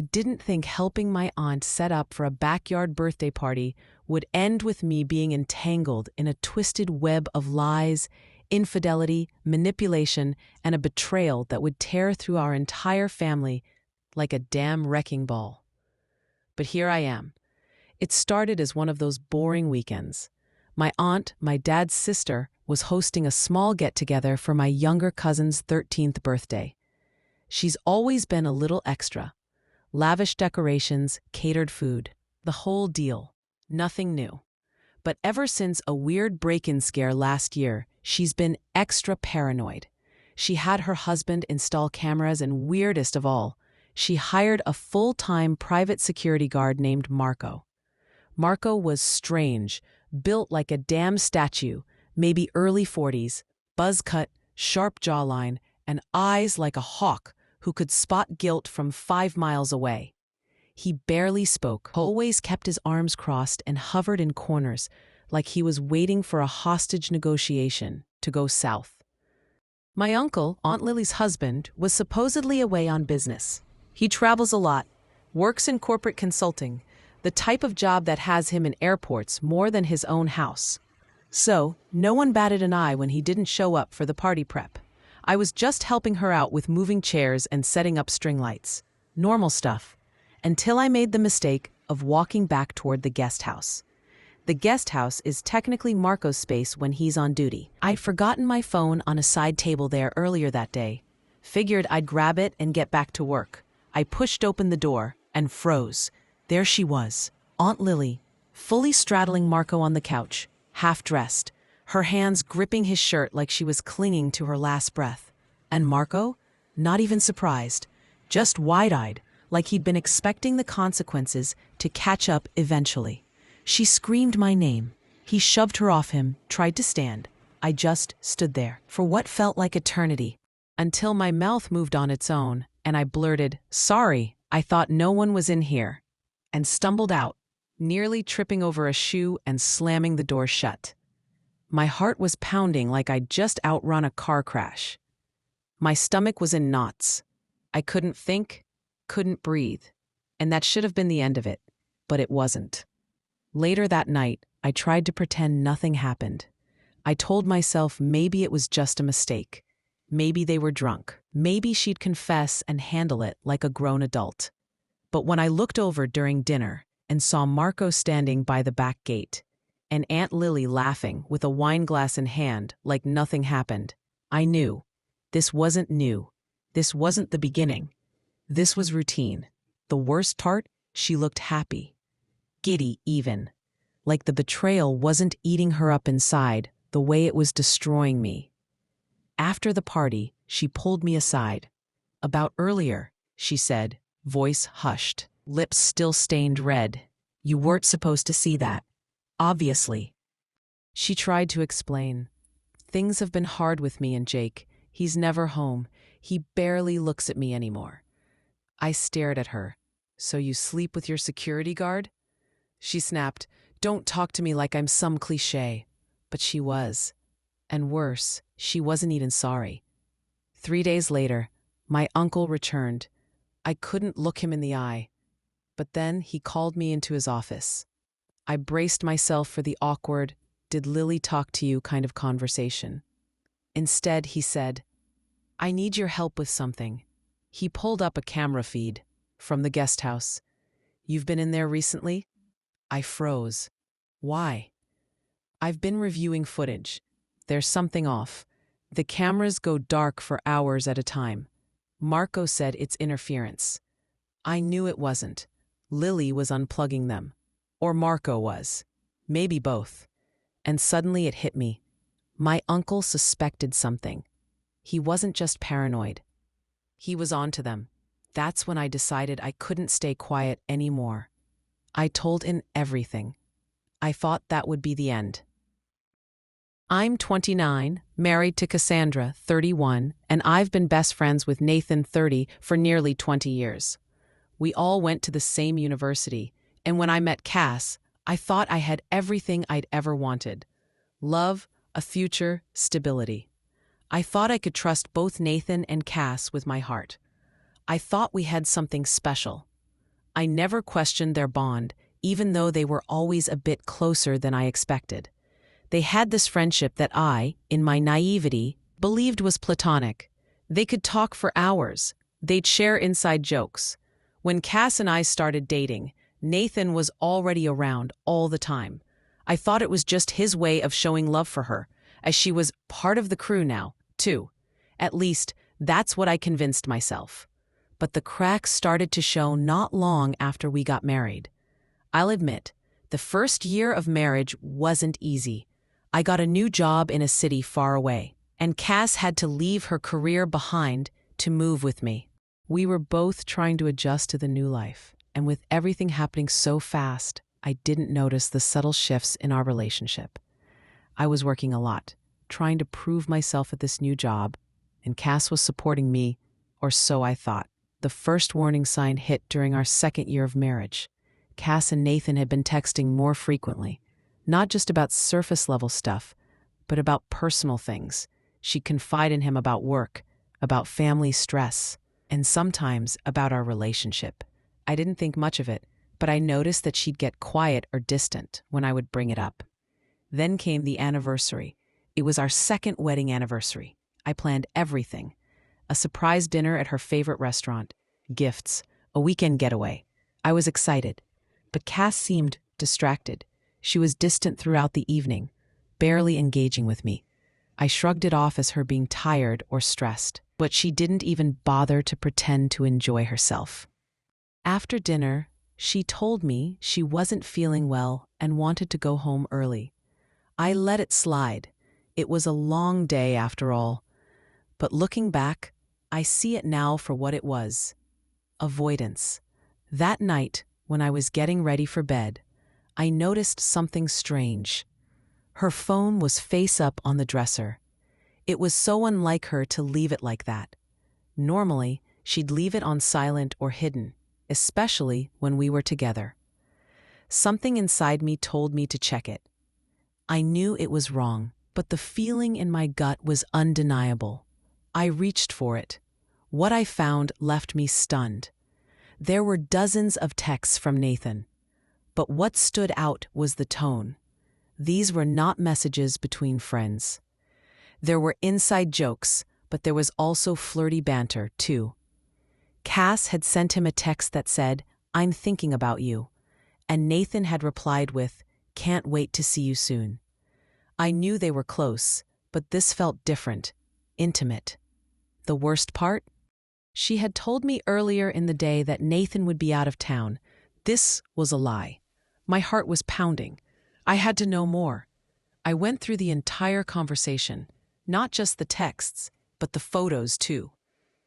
I didn't think helping my aunt set up for a backyard birthday party would end with me being entangled in a twisted web of lies, infidelity, manipulation, and a betrayal that would tear through our entire family like a damn wrecking ball. But here I am. It started as one of those boring weekends. My aunt, my dad's sister, was hosting a small get-together for my younger cousin's 13th birthday. She's always been a little extra. Lavish decorations, catered food, the whole deal. Nothing new. But ever since a weird break-in scare last year, she's been extra paranoid. She had her husband install cameras, and weirdest of all, she hired a full-time private security guard named Marco. Marco was strange, built like a damn statue, maybe early 40s, buzz cut, sharp jawline, and eyes like a hawk who could spot guilt from 5 miles away. He barely spoke, always kept his arms crossed and hovered in corners like he was waiting for a hostage negotiation to go south. My uncle, Aunt Lily's husband, was supposedly away on business. He travels a lot, works in corporate consulting, the type of job that has him in airports more than his own house. So, no one batted an eye when he didn't show up for the party prep. I was just helping her out with moving chairs and setting up string lights. Normal stuff. Until I made the mistake of walking back toward the guest house. The guest house is technically Marco's space when he's on duty. I'd forgotten my phone on a side table there earlier that day. Figured I'd grab it and get back to work. I pushed open the door and froze. There she was, Aunt Lily, fully straddling Marco on the couch, half-dressed, her hands gripping his shirt like she was clinging to her last breath. And Marco? Not even surprised, just wide-eyed, like he'd been expecting the consequences to catch up eventually. She screamed my name. He shoved her off him, tried to stand. I just stood there for what felt like eternity, until my mouth moved on its own, and I blurted, "Sorry, I thought no one was in here," and stumbled out, nearly tripping over a shoe and slamming the door shut. My heart was pounding like I'd just outrun a car crash. My stomach was in knots. I couldn't think, couldn't breathe, and that should have been the end of it, but it wasn't. Later that night, I tried to pretend nothing happened. I told myself maybe it was just a mistake. Maybe they were drunk. Maybe she'd confess and handle it like a grown adult. But when I looked over during dinner and saw Marco standing by the back gate and Aunt Lily laughing with a wine glass in hand like nothing happened, I knew this wasn't new. This wasn't the beginning. This was routine. The worst part, she looked happy. Giddy even. Like the betrayal wasn't eating her up inside the way it was destroying me. After the party, she pulled me aside. "About earlier," she said, voice hushed, lips still stained red. "You weren't supposed to see that. Obviously." She tried to explain. "Things have been hard with me and Jake. He's never home. He barely looks at me anymore." I stared at her. "So you sleep with your security guard?" She snapped, "Don't talk to me like I'm some cliché." But she was. And worse, she wasn't even sorry. 3 days later, my uncle returned. I couldn't look him in the eye. But then he called me into his office. I braced myself for the awkward, "Did Lily talk to you?" kind of conversation. Instead, he said, "I need your help with something." He pulled up a camera feed from the guest house. "You've been in there recently?" I froze. "Why?" "I've been reviewing footage. There's something off. The cameras go dark for hours at a time. Marco said it's interference." I knew it wasn't. Lily was unplugging them. Or Marco was. Maybe both. And suddenly it hit me. My uncle suspected something. He wasn't just paranoid. He was onto them. That's when I decided I couldn't stay quiet anymore. I told him everything. I thought that would be the end. I'm 29, married to Cassandra, 31, and I've been best friends with Nathan, 30, for nearly 20 years. We all went to the same university, and when I met Cass, I thought I had everything I'd ever wanted. Love, a future, stability. I thought I could trust both Nathan and Cass with my heart. I thought we had something special. I never questioned their bond, even though they were always a bit closer than I expected. They had this friendship that I, in my naivety, believed was platonic. They could talk for hours. They'd share inside jokes. When Cass and I started dating, Nathan was already around all the time. I thought it was just his way of showing love for her, as she was part of the crew now, too. At least, that's what I convinced myself. But the cracks started to show not long after we got married. I'll admit, the first year of marriage wasn't easy. I got a new job in a city far away, and Cass had to leave her career behind to move with me. We were both trying to adjust to the new life, and with everything happening so fast, I didn't notice the subtle shifts in our relationship. I was working a lot, trying to prove myself at this new job, and Cass was supporting me, or so I thought. The first warning sign hit during our second year of marriage. Cass and Nathan had been texting more frequently, not just about surface-level stuff, but about personal things. She'd confide in him about work, about family stress, and sometimes about our relationship. I didn't think much of it, but I noticed that she'd get quiet or distant when I would bring it up. Then came the anniversary. It was our second wedding anniversary. I planned everything. A surprise dinner at her favorite restaurant, gifts, a weekend getaway. I was excited, but Cass seemed distracted. She was distant throughout the evening, barely engaging with me. I shrugged it off as her being tired or stressed, but she didn't even bother to pretend to enjoy herself. After dinner, she told me she wasn't feeling well and wanted to go home early. I let it slide. It was a long day after all. But looking back, I see it now for what it was. Avoidance. That night, when I was getting ready for bed, I noticed something strange. Her phone was face up on the dresser. It was so unlike her to leave it like that. Normally, she'd leave it on silent or hidden, especially when we were together. Something inside me told me to check it. I knew it was wrong, but the feeling in my gut was undeniable. I reached for it. What I found left me stunned. There were dozens of texts from Nathan, but what stood out was the tone. These were not messages between friends. There were inside jokes, but there was also flirty banter, too. Cass had sent him a text that said, "I'm thinking about you," and Nathan had replied with, "Can't wait to see you soon." I knew they were close, but this felt different, intimate. The worst part? She had told me earlier in the day that Nathan would be out of town. This was a lie. My heart was pounding. I had to know more. I went through the entire conversation, not just the texts, but the photos too.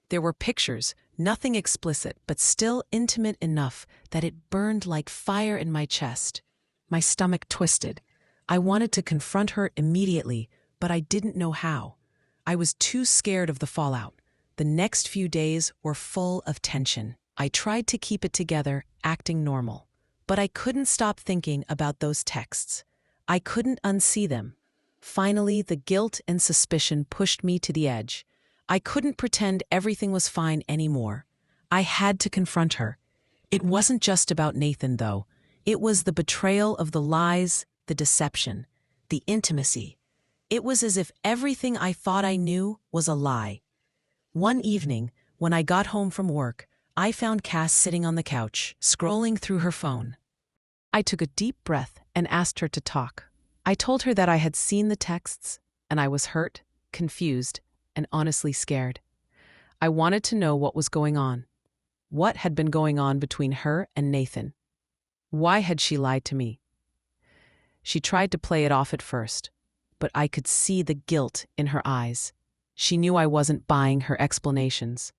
There were pictures, nothing explicit, but still intimate enough that it burned like fire in my chest. My stomach twisted. I wanted to confront her immediately, but I didn't know how. I was too scared of the fallout. The next few days were full of tension. I tried to keep it together, acting normal. But I couldn't stop thinking about those texts. I couldn't unsee them. Finally, the guilt and suspicion pushed me to the edge. I couldn't pretend everything was fine anymore. I had to confront her. It wasn't just about Nathan, though. It was the betrayal of the lies, the deception, the intimacy. It was as if everything I thought I knew was a lie. One evening, when I got home from work, I found Cass sitting on the couch, scrolling through her phone. I took a deep breath and asked her to talk. I told her that I had seen the texts, and I was hurt, confused, and honestly scared. I wanted to know what was going on. What had been going on between her and Nathan? Why had she lied to me? She tried to play it off at first, but I could see the guilt in her eyes. She knew I wasn't buying her explanations.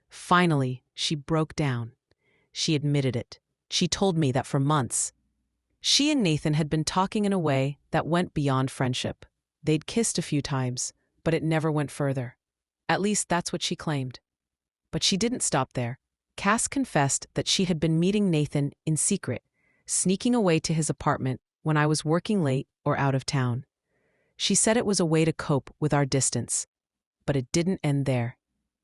Finally, she broke down. She admitted it. She told me that for months, she and Nathan had been talking in a way that went beyond friendship. They'd kissed a few times, but it never went further. At least that's what she claimed. But she didn't stop there. Cass confessed that she had been meeting Nathan in secret, sneaking away to his apartment when I was working late or out of town. She said it was a way to cope with our distance. But it didn't end there.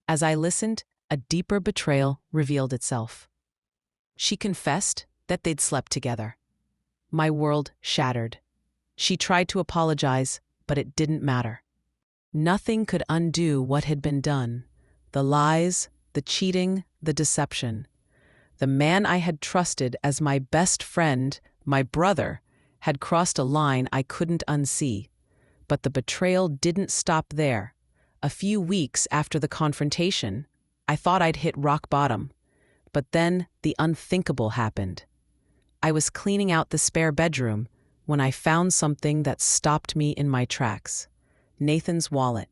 As I listened, a deeper betrayal revealed itself. She confessed that they'd slept together. My world shattered. She tried to apologize, but it didn't matter. Nothing could undo what had been done. The lies, the cheating, the deception. The man I had trusted as my best friend, my brother, had crossed a line I couldn't unsee. But the betrayal didn't stop there. A few weeks after the confrontation, I thought I'd hit rock bottom. But then the unthinkable happened. I was cleaning out the spare bedroom when I found something that stopped me in my tracks. Nathan's wallet.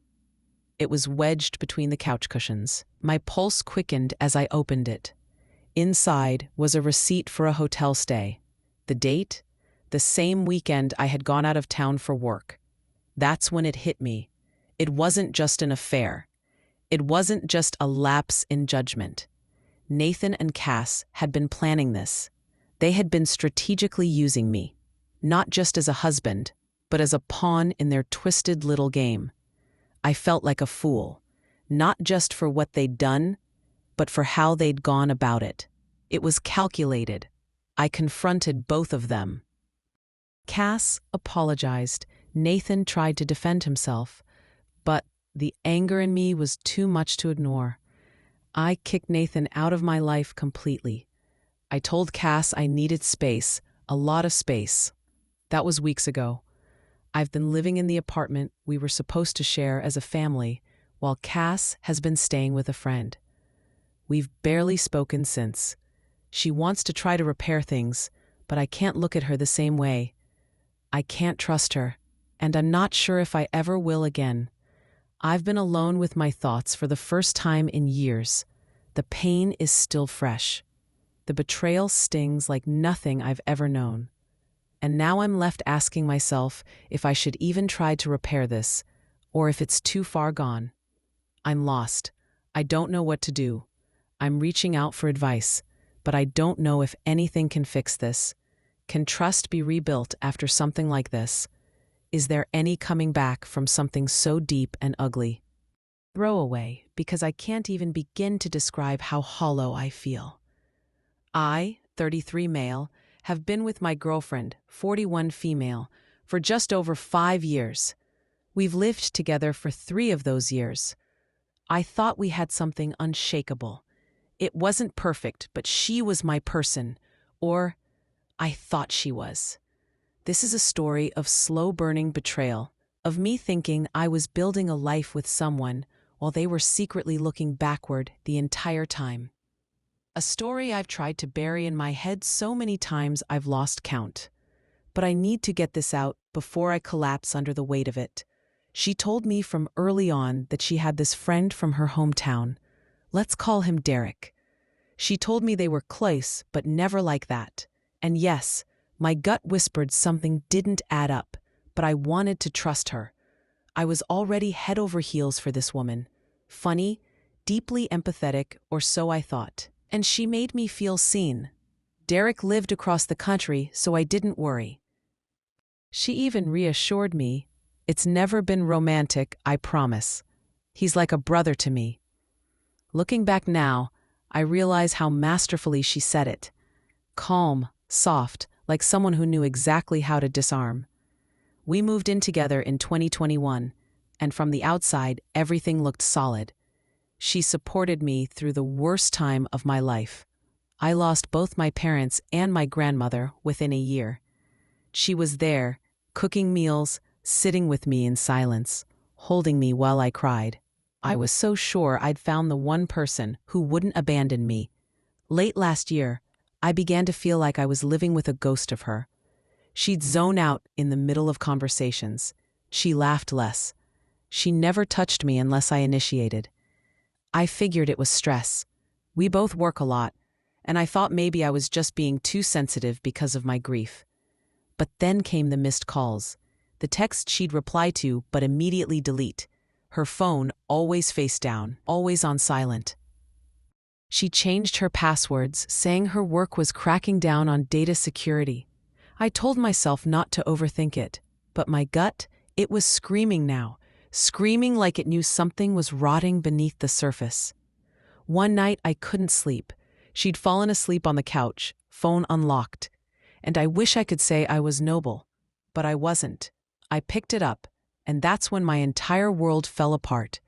It was wedged between the couch cushions. My pulse quickened as I opened it. Inside was a receipt for a hotel stay. The date? The same weekend I had gone out of town for work. That's when it hit me. It wasn't just an affair. It wasn't just a lapse in judgment. Nathan and Cass had been planning this. They had been strategically using me, not just as a husband, but as a pawn in their twisted little game. I felt like a fool, not just for what they'd done, but for how they'd gone about it. It was calculated. I confronted both of them. Cass apologized. Nathan tried to defend himself, but the anger in me was too much to ignore. I kicked Nathan out of my life completely. I told Cass I needed space, a lot of space. That was weeks ago. I've been living in the apartment we were supposed to share as a family, while Cass has been staying with a friend. We've barely spoken since. She wants to try to repair things, but I can't look at her the same way. I can't trust her, and I'm not sure if I ever will again. I've been alone with my thoughts for the first time in years. The pain is still fresh. The betrayal stings like nothing I've ever known. And now I'm left asking myself if I should even try to repair this, or if it's too far gone. I'm lost. I don't know what to do. I'm reaching out for advice, but I don't know if anything can fix this. Can trust be rebuilt after something like this? Is there any coming back from something so deep and ugly? Throwaway, because I can't even begin to describe how hollow I feel. I, 33 male, have been with my girlfriend, 41 female, for just over 5 years. We've lived together for 3 of those years. I thought we had something unshakable. It wasn't perfect, but she was my person, or I thought she was. This is a story of slow-burning betrayal, of me thinking I was building a life with someone while they were secretly looking backward the entire time. A story I've tried to bury in my head so many times I've lost count. But I need to get this out before I collapse under the weight of it. She told me from early on that she had this friend from her hometown. Let's call him Derek. She told me they were close, but never like that. And yes, my gut whispered something didn't add up, but I wanted to trust her. I was already head over heels for this woman. Funny, deeply empathetic, or so I thought. And she made me feel seen. Derek lived across the country, so I didn't worry. She even reassured me, "It's never been romantic, I promise. He's like a brother to me." Looking back now, I realize how masterfully she said it. Calm, soft, like someone who knew exactly how to disarm. We moved in together in 2021, and from the outside, everything looked solid. She supported me through the worst time of my life. I lost both my parents and my grandmother within a year. She was there, cooking meals, sitting with me in silence, holding me while I cried. I was so sure I'd found the one person who wouldn't abandon me. Late last year, I began to feel like I was living with a ghost of her. She'd zone out in the middle of conversations. She laughed less. She never touched me unless I initiated. I figured it was stress. We both work a lot, and I thought maybe I was just being too sensitive because of my grief. But then came the missed calls, the text she'd reply to but immediately delete, her phone always face down, always on silent. She changed her passwords, saying her work was cracking down on data security. I told myself not to overthink it, but my gut, it was screaming now. Screaming like it knew something was rotting beneath the surface. One night I couldn't sleep. She'd fallen asleep on the couch, phone unlocked. And I wish I could say I was noble, but I wasn't. I picked it up, and that's when my entire world fell apart.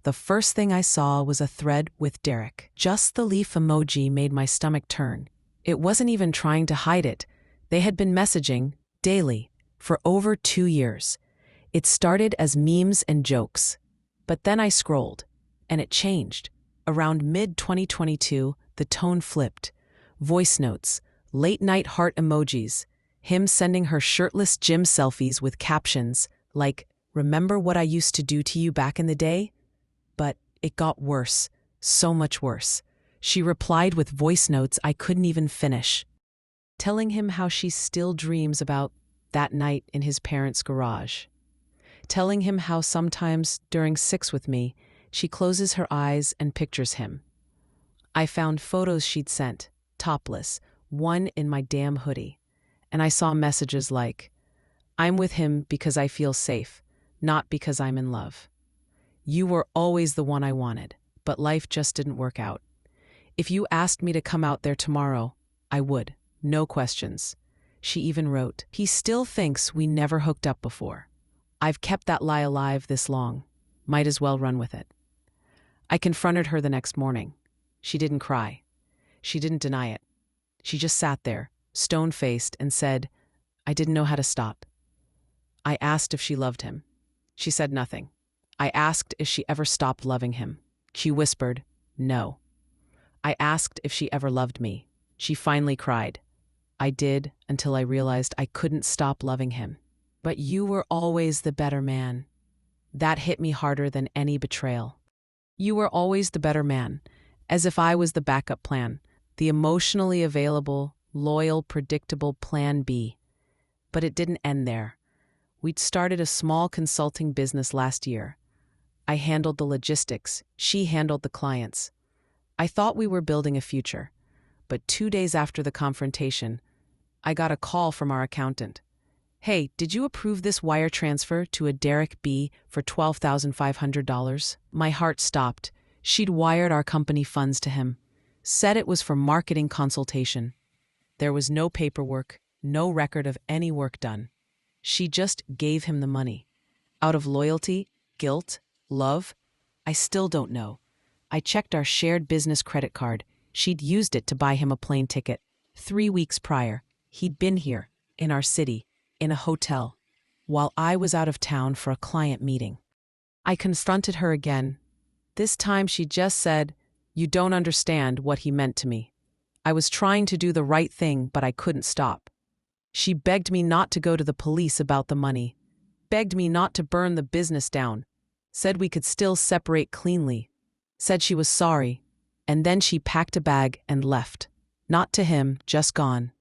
The first thing I saw was a thread with Derek. Just the leaf emoji made my stomach turn. It wasn't even trying to hide it. They had been messaging, daily, for over 2 years. It started as memes and jokes. But then I scrolled, and it changed. Around mid-2022, the tone flipped. Voice notes, late-night heart emojis, him sending her shirtless gym selfies with captions like, "Remember what I used to do to you back in the day?" But it got worse, so much worse. She replied with voice notes I couldn't even finish, telling him how she still dreams about that night in his parents' garage. Telling him how sometimes, during sex with me, she closes her eyes and pictures him. I found photos she'd sent, topless, one in my damn hoodie. And I saw messages like, "I'm with him because I feel safe, not because I'm in love. You were always the one I wanted, but life just didn't work out. If you asked me to come out there tomorrow, I would, no questions." She even wrote, "He still thinks we never hooked up before. I've kept that lie alive this long. Might as well run with it." I confronted her the next morning. She didn't cry. She didn't deny it. She just sat there, stone-faced, and said, "I didn't know how to stop." I asked if she loved him. She said nothing. I asked if she ever stopped loving him. She whispered, "No." I asked if she ever loved me. She finally cried. "I did, until I realized I couldn't stop loving him. But you were always the better man." That hit me harder than any betrayal. You were always the better man, as if I was the backup plan, the emotionally available, loyal, predictable plan B. But it didn't end there. We'd started a small consulting business last year. I handled the logistics, she handled the clients. I thought we were building a future. But 2 days after the confrontation, I got a call from our accountant. "Hey, did you approve this wire transfer to a Derek B for $12,500? My heart stopped. She'd wired our company funds to him. Said it was for marketing consultation. There was no paperwork, no record of any work done. She just gave him the money. Out of loyalty, guilt, love? I still don't know. I checked our shared business credit card. She'd used it to buy him a plane ticket. 3 weeks prior, he'd been here, in our city, in a hotel, while I was out of town for a client meeting. I confronted her again. This time she just said, "You don't understand what he meant to me. I was trying to do the right thing, but I couldn't stop." She begged me not to go to the police about the money, begged me not to burn the business down, said we could still separate cleanly, said she was sorry, and then she packed a bag and left. Not to him, just gone.